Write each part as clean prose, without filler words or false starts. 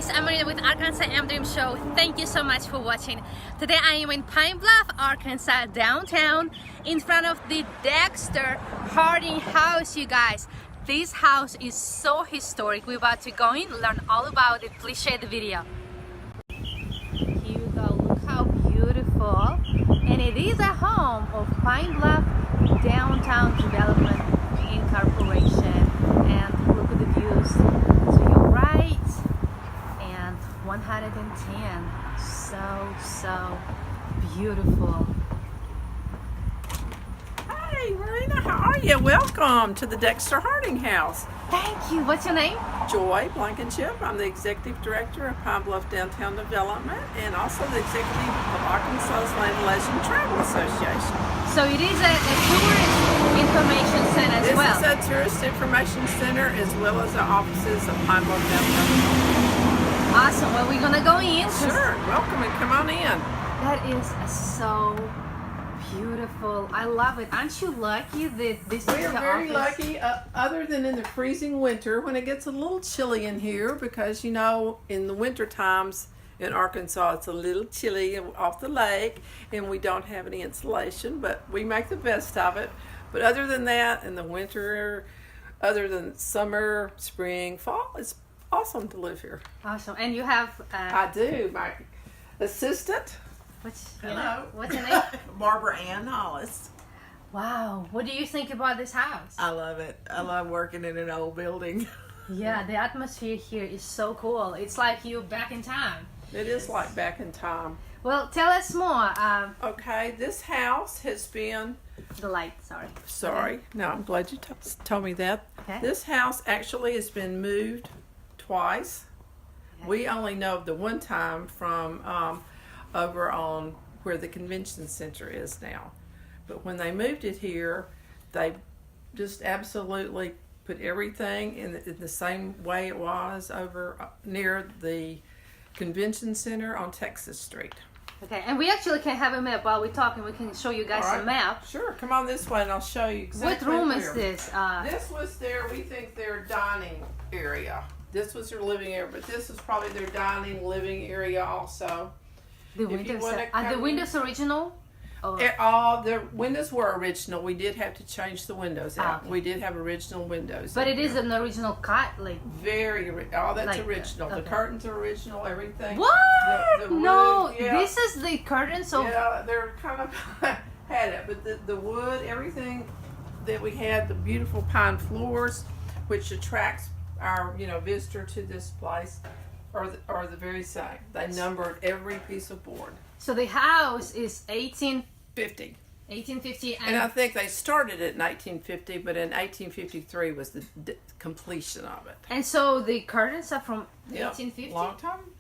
guys, I'm Marina with Arkansas Dream Show. Thank you so much for watching. Today I am in Pine Bluff, Arkansas, downtown, in front of the Dexter Harding House, you guys. This house is so historic. We're about to go in, learn all about it. Please share the video. Here you go, look how beautiful. And it is a home of Pine Bluff Downtown Development Incorporation. And look at the views to your right. And 110. So beautiful. Hey Marina, how are you? Welcome to the Dexter Harding House. Thank you. What's your name? Joy Blankenship. I'm the Executive Director of Pine Bluff Downtown Development and also the Executive of Arkansas's Land and Leisure Travel Association. So it is a tourist information center as well. This is a tourist information center as well as the offices of Pine Bluff Downtown. Awesome. Well, we're going to go in. Sure. Welcome and come on in. That is so beautiful. I love it. Aren't you lucky that this is We are your very office? lucky, other than in the freezing winter when it gets a little chilly in here, because you know in the winter times in Arkansas it's a little chilly off the lake and we don't have any insulation, but we make the best of it. But other than that, in the winter, other than summer, spring, fall, it's awesome to live here. Awesome. And you have I do. My assistant. what's Hello. what's your name? Barbara Ann Hollis. Wow. What do you think about this house? I love it. I love working in an old building. Yeah, the atmosphere here is so cool. It's like you're back in time. It is like back in time. Well, tell us more. Okay, this house has been... The light, sorry. Sorry. No, I'm glad you told me that. Okay. This house actually has been moved twice. Okay. We only know of the one time from over on where the convention center is now. But when they moved it here, they just absolutely put everything in the same way it was over near the convention center on Texas Street. Okay, and we actually can have a map while we're talking. We can show you guys All a right. map. Sure, come on this way and I'll show you exactly. What room where. is this? This was we think their dining area. This was their living area, but this is probably their dining, living area also. The if you windows. wanna Are the come- windows original? Oh, All the windows were original. We did have to change the windows out. Okay. We did have original windows. but in it is here. an original cut, like. All that's Like, original. The okay. curtains are original. Everything. What? The No, wood, yeah. this is the curtains of. Yeah, they're kind of had it, but the wood, everything that we had, the beautiful pine floors, which attracts our visitor to this place, are the very same. They numbered every piece of board. So the house is 1850, 50. And I think they started it in 1950, but in 1853 was the completion of it. and so the curtains are from Yep. 1850.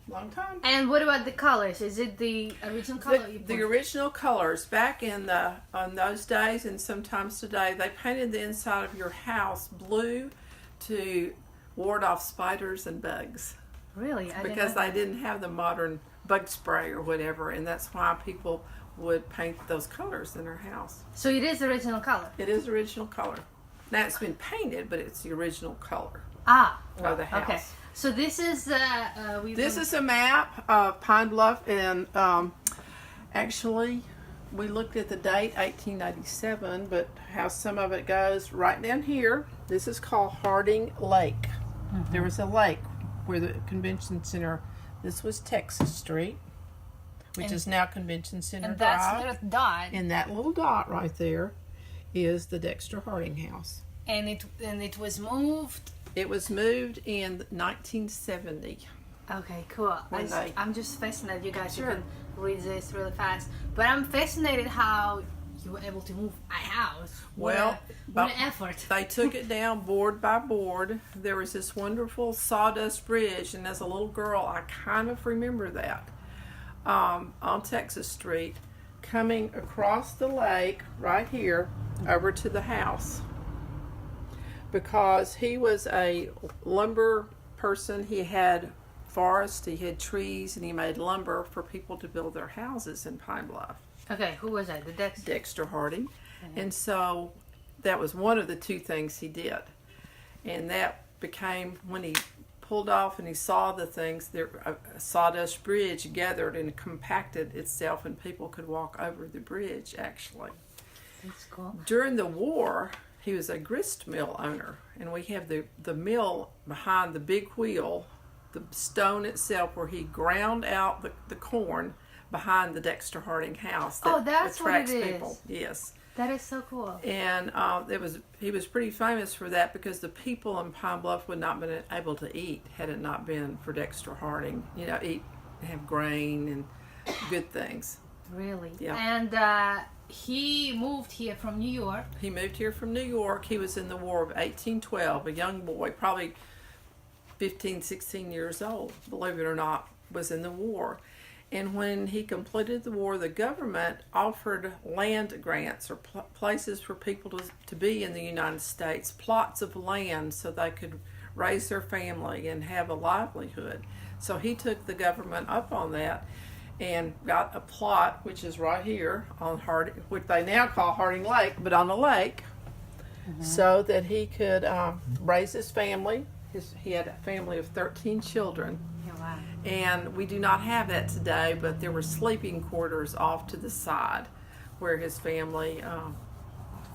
Long time. And what about the colors? Is it the original color? you The put? original colors back on those days and sometimes today, they painted the inside of your house blue to ward off spiders and bugs, Really? I didn't because know they that. didn't have the modern bug spray or whatever, and that's why people would paint those colors in their house. So it is the original color. It is original color. Now it's been painted, but it's the original color Ah. of the house. Okay. So this is This is a map of Pine Bluff, and actually we looked at the date 1897, but how some of it goes right down here. This is called Harding Lake. Mm-hmm. There was a lake where the convention center. This was Texas Street, which is now Convention Center and that's Drive. little dot. And that little dot right there is the Dexter Harding House. And it was moved. It was moved in 1970. Okay, cool. When they- I'm just fascinated. You guys, Sure. you can read this really fast. But I'm fascinated how you were able to move a house. Well, what an effort. They took it down board by board. There was this wonderful sawdust bridge, and as a little girl, I kind of remember that, on Texas Street, coming across the lake right here over to the house. Because he was a lumber person, he had forest, he had trees, and he made lumber for people to build their houses in Pine Bluff. Okay, who was that? The Dexter. Dexter Harding. And so that was one of the two things he did. And that became, when he pulled off and he saw the things, a sawdust bridge gathered and compacted itself, and people could walk over the bridge, actually. That's cool. During the war, he was a grist mill owner, and we have the mill behind the big wheel, the stone itself where he ground out the corn behind the Dexter Harding House. That's what it is. People. Yes. That is so cool. And he was pretty famous for that because the people in Pine Bluff would not have been able to eat had it not been for Dexter Harding. You know, have grain and good things. Really? Yeah. And he moved here from New York. He moved here from New York. He was in the War of 1812, a young boy, probably 15, 16 years old, believe it or not, was in the war. And when he completed the war, the government offered land grants or places for people to be in the United States, plots of land so they could raise their family and have a livelihood. So he took the government up on that and got a plot, which is right here on Harding, what they now call Harding Lake, but on the lake, so that he could raise his family. He had a family of 13 children. Wow. And we do not have that today, but there were sleeping quarters off to the side where his family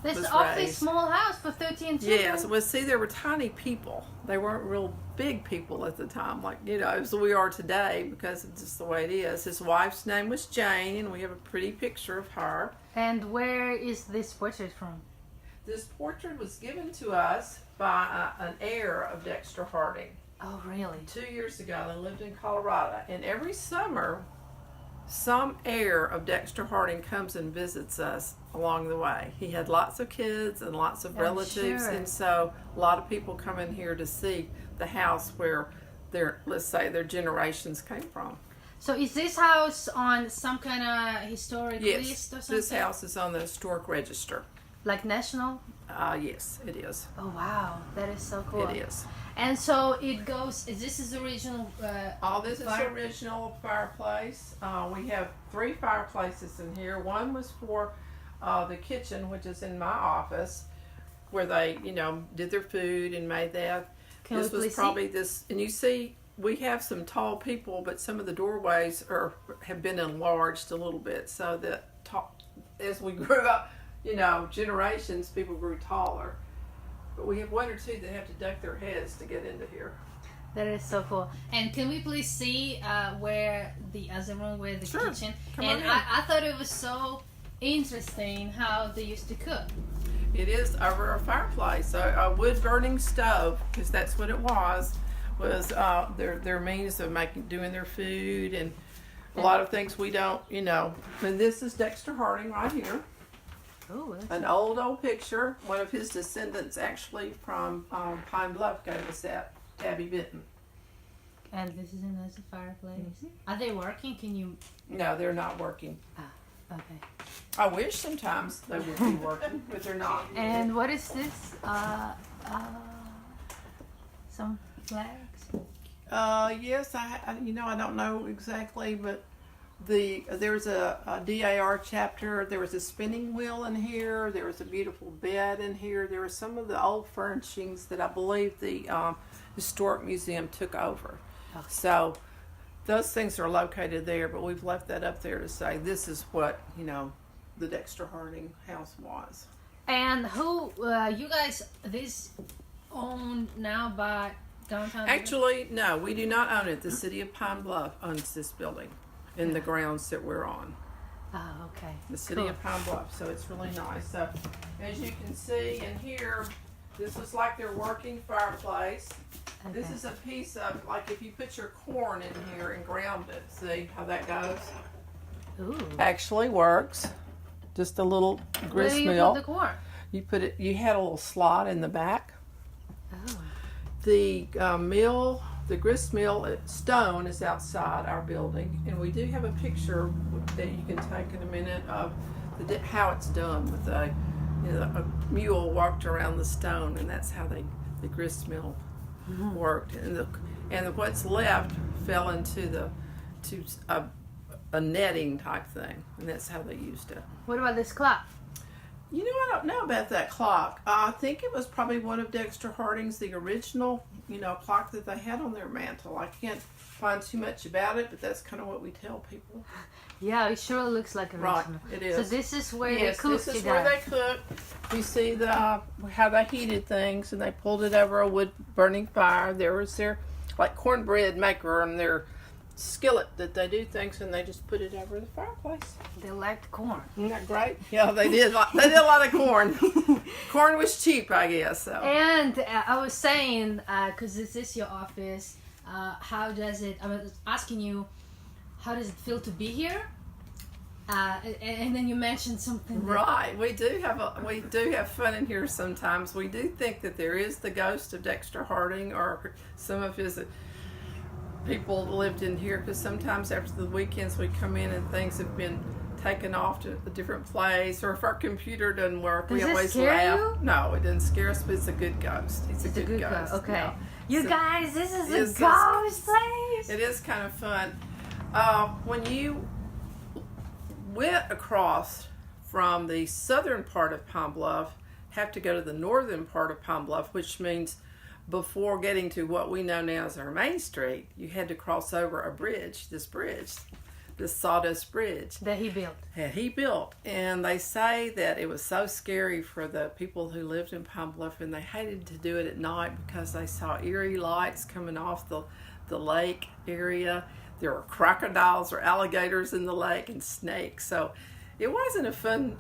This was awfully raised. small house for 13 children. Yes, well, see, there were tiny people. They weren't real big people at the time, like, you know, as we are today, because it's just the way it is. His wife's name was Jane, and we have a pretty picture of her. And where is this portrait from? This portrait was given to us by an heir of Dexter Harding. Oh, really? 2 years ago. They lived in Colorado, and every summer some heir of Dexter Harding comes and visits us along the way. He had lots of kids and lots of relatives, sure. and so a lot of people come in here to see the house where let's say their generations came from. So is this house on some kind of historic list or something? This house is on the historic register. Like national? Yes, it is. Oh, wow. That is so cool. It is. And so it goes, this is the original All this is the original fireplace. We have 3 fireplaces in here. One was for the kitchen, which is in my office, where they, you know, did their food and made that. This was probably this, and you see, we have some tall people, but some of the doorways have been enlarged a little bit, so that as we grew up, you know, generations, people grew taller. But we have 1 or 2 that have to duck their heads to get into here. That is so cool. And can we please see where the other room, where the Sure. kitchen? Come and on in. I thought it was so interesting how they used to cook. It is over a fireplace, a wood burning stove, because that's what it was their means of doing their food, and a lot of things we don't, you know. And this is Dexter Harding right here. Oh, An old picture. One of his descendants, actually from Pine Bluff, gave us that. Tabby Benton. and this is another fireplace. Are they working? Can you? No, they're not working. Okay. I wish sometimes they would be working, but they're not. And what is this? Some flags. Yes, I don't know exactly, but there's a DAR chapter. There was a spinning wheel in here. There was a beautiful bed in here. There were some of the old furnishings that I believe the Historic Museum took over. Okay. So those things are located there, but we've left that up there to say this is what, you know, the Dexter Harding house was. And who, you guys, this owned now by downtown? Actually, no, we do not own it. The city of Pine Bluff owns this building in the grounds that we're on. Oh, okay. The city of Pine Bluff, so it's really nice. So as you can see in here, this is like their working fireplace. Okay. This is a piece of, like if you put your corn in here and ground it, see how that goes? Ooh. Actually works. Just a little grist Where do you mill. put the corn? You put it, you had a little slot in the back. Oh. The mill, the grist mill stone is outside our building, and we do have a picture that you can take in a minute of how it's done with a mule walked around the stone, and that's how the grist mill worked. And what's left fell into a netting type thing, and that's how they used it. What about this clock? You know, I don't know about that clock. I think it was probably one of Dexter Harding's, the original clock that they had on their mantle. I can't find too much about it, but that's kind of what we tell people. Yeah, it sure looks like original. Right, it is. So this is where they Yes, cooked this is it where up. they cook. You see how they heated things, and they pulled it over a wood burning fire. There was their like cornbread maker and their skillet that they do things, and they just put it over the fireplace. They liked corn. Isn't that great? Yeah, they did. They did a lot of corn. Corn was cheap, I guess. So. And I was saying, because this is your office, how does it? I was asking you, how does it feel to be here? And then you mentioned something. Right, we do have fun in here sometimes. We do think that there is the ghost of Dexter Harding, or some of his people lived in here, because sometimes after the weekends we come in and things have been taken off to a different place, or if our computer doesn't work, we Does it always scare laugh. you? No, it doesn't scare us, but it's a good ghost. It's a good ghost. Okay. Yeah. You So guys, this is Yes, a ghost place. it is kind of fun. When you went across from the southern part of Pine Bluff, have to go to the northern part of Pine Bluff, which means before getting to what we know now as our main street, you had to cross over a bridge, this sawdust bridge That he built. that he built. And they say that it was so scary for the people who lived in Pine Bluff, and they hated to do it at night because they saw eerie lights coming off the lake area. There were crocodiles or alligators in the lake and snakes. So it wasn't a fun,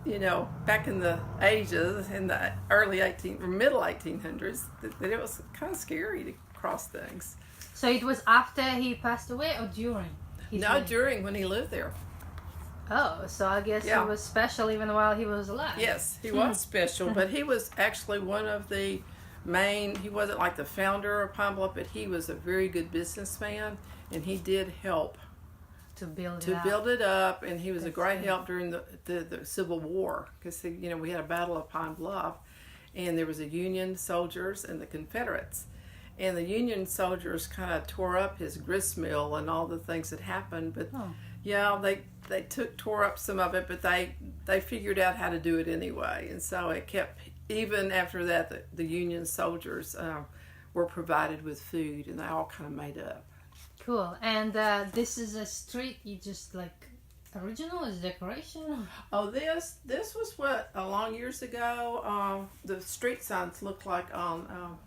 back in the ages, in the middle 1800s, that it was kind of scary to cross things. So it was after he passed away or during? During, when he lived there. Oh, so I guess Yeah. he was special even while he was alive. Yes, he was special, but he was actually one of the main, he wasn't like the founder of Pine Bluff, but he was a very good businessman, and he did help To build to it up. build it up, and he was a That's great good. help during the Civil War, because we had a battle of Pine Bluff, and there was the Union soldiers and the Confederates, and the Union soldiers kind of tore up his grist mill and all the things that happened, but they tore up some of it, but they figured out how to do it anyway, and so it kept, even after that, the Union soldiers were provided with food, and they all kind of made up. Cool. And this is a street you just like original as decoration? Oh, this was what, long years ago, the street signs looked like on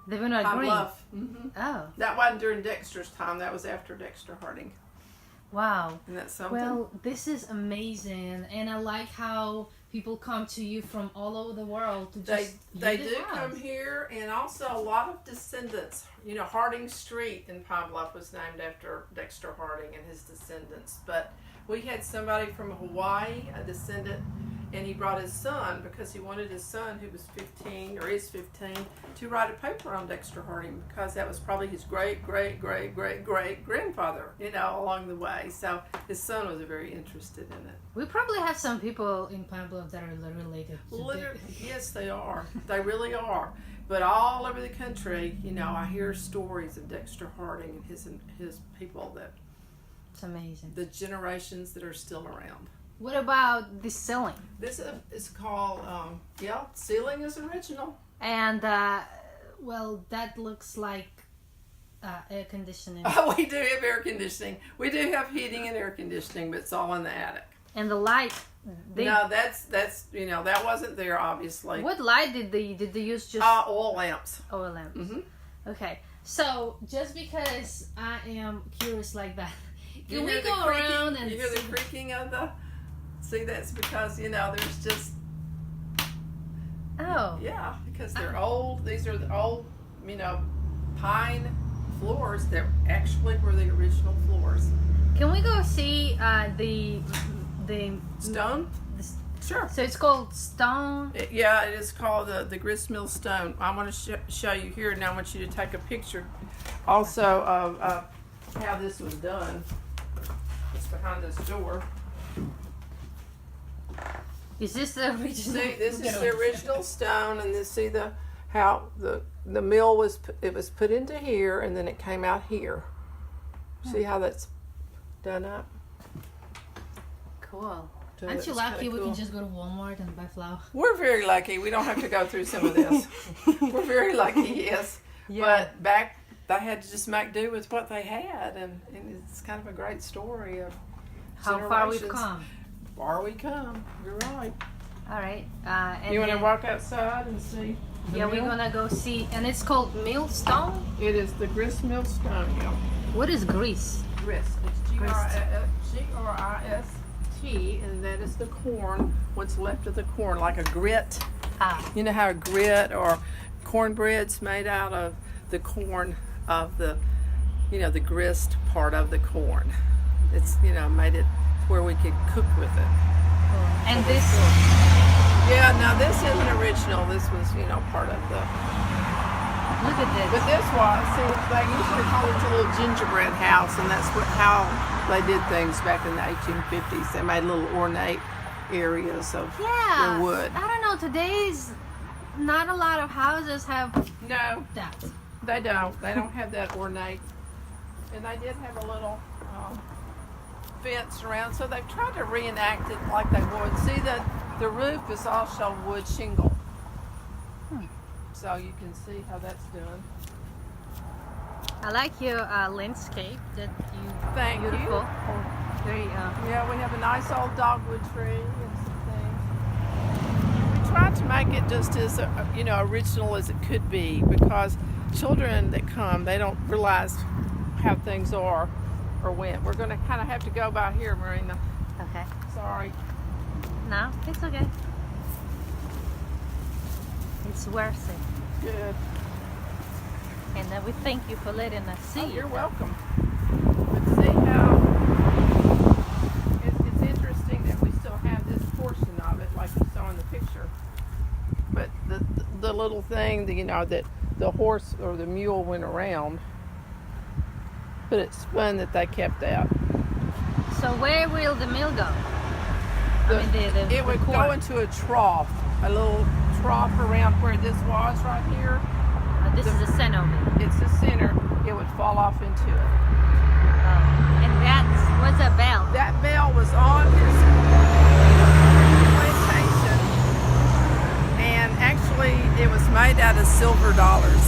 They were not Pine green. Bluff. Mm-hmm. Oh, That wasn't during Dexter's time. That was after Dexter Harding. wow. Isn't that something? Well, this is amazing, and I like how people come to you from all over the world to just they view do the house. come here, and also a lot of descendants. Harding Street in Pine Bluff was named after Dexter Harding and his descendants. But we had somebody from Hawaii, a descendant, and he brought his son because he wanted his son, who was 15 or is 15, to write a paper on Dexter Harding, because that was probably his great grandfather, along the way. So his son was very interested in it. We probably have some people in Pine Bluff that are related to Literally, yes, they are. They really are. But all over the country, I hear stories of Dexter Harding and his people, that It's amazing. the generations that are still around. What about the ceiling? This is called, ceiling is original. And, well, that looks like air conditioning. Oh, we do have air conditioning. We do have heating and air conditioning, but it's all in the attic. And the light. No, that's that wasn't there, obviously. What light did they use? Just Oil lamps. oil lamps. Mm-hmm. Okay, so just because I am curious like that, You can we hear the go creaking- around and you hear the see- creaking of the? See, that's because there's just. Oh, Yeah, because they're old. These are the old, pine floors that actually were the original floors. can we go see the Stone? Sure. So it's called stone. It is called the grist mill stone. I want to show you here, and I want you to take a picture also of how this was done. It's behind this door. Is this the original? See, this is the original stone, and this, see how the mill was put into here, and then it came out here. See how that's done up? Cool. So Aren't you that's lucky kinda we cool. can just go to Walmart and buy flour? We're very lucky. We don't have to go through some of this. We're very lucky, yes. But back, they had to just make do with what they had, and it's kind of a great story of How far we've generations. come. Far we come. You're right. All right. And You want to then- walk outside and see? The Yeah, mill? we're gonna go see, and it's called Millstone. It is the grist mill stone mill. What is grease? Grist. It's G-R-I-S-T, and that is the corn. What's left of the corn, like a grit. Ah, You know how a grit or cornbread's made out of the corn of the, the grist part of the corn. It's, made it where we could cook with it. and this. Yeah, now this isn't original. This was, part of the. Look at But this. this was, see, they usually call it a little gingerbread house, and that's how they did things back in the 1850s. They made little ornate areas of Yeah. their wood. I don't know. Today's not a lot of houses have No, that. they don't. They don't have that ornate. And they did have a little fence around, so they've tried to reenact it like they would. See that the roof is also wood shingle. So you can see how that's done. I like your landscape that you. Thank you. beautiful. Very. Yeah, we have a nice old dogwood tree and some things. We tried to make it just as original as it could be, because children that come, they don't realize how things are or went. We're going to kind of have to go by here, Marina. Okay. Sorry. No, it's okay. It's worth it. Good. And we thank you for letting us see. Oh, it. you're welcome. But see how it's interesting that we still have this portion of it, like you saw in the picture. But the little thing that that the horse or the mule went around. But it's fun that they kept that. So where will the mill go? It would go corn. into a trough, a little trough around where this was right here. This is the center of it. It's the center. It would fall off into it. And what's a bell? That bell was on his plantation, and actually it was made out of silver dollars.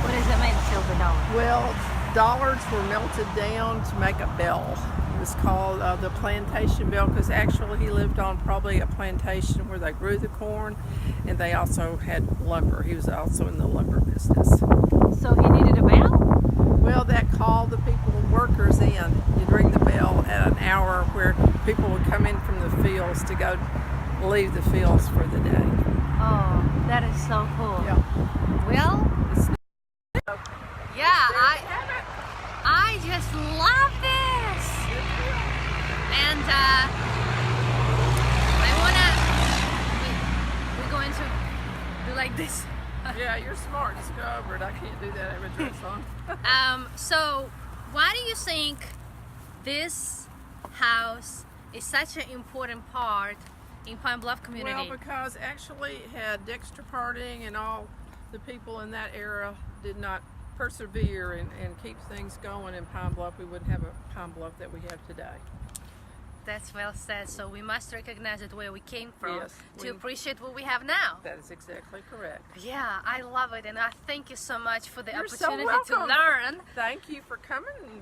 What does it mean, silver dollar? Well, dollars were melted down to make a bell. It was called the plantation bell, because actually he lived on probably a plantation where they grew the corn, and they also had lumber. He was also in the lumber business. So he needed a bell? Well, that called the people, workers in. You'd ring the bell at an hour where people would come in from the fields to go leave the fields for the day. Oh, that is so cool. Yeah. Well, It's yeah, I just love this. And we're going to do like this. Yeah, you're smart. Just go over it. I can't do that. I have a dress on. So why do you think this house is such an important part in Pine Bluff community? Well, because actually it had Dexter Harding and all the people in that era did not persevere and keep things going in Pine Bluff, we wouldn't have a Pine Bluff that we have today. That's well said. So we must recognize it where we came from Yes, to appreciate what we have now. That is exactly correct. Yeah, I love it, and I thank you so much for the You're so opportunity to welcome. learn. Thank you for coming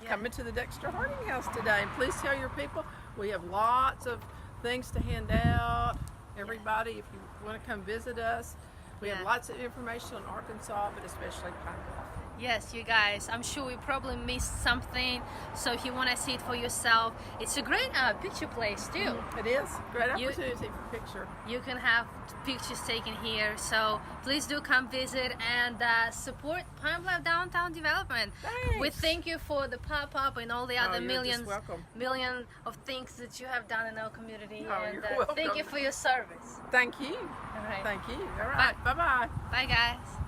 Yeah. coming to the Dexter Harding House today. And please tell your people we have lots of things to hand out. Everybody, if you want to come visit us, we have Yeah. lots of information on Arkansas, but especially Pine Bluff. Yes, you guys, I'm sure we probably missed something, so if you want to see it for yourself, it's a great picture place too. It is great You- opportunity for picture. You can have pictures taken here, so please do come visit and support Pine Bluff downtown development. We Thanks. thank you for the pop-up and all the other you're just welcome. million of things that you have done in our community. Oh, and you're thank welcome. you for your service. Thank you. All right. Thank you. All right. Bye-bye. Bye guys.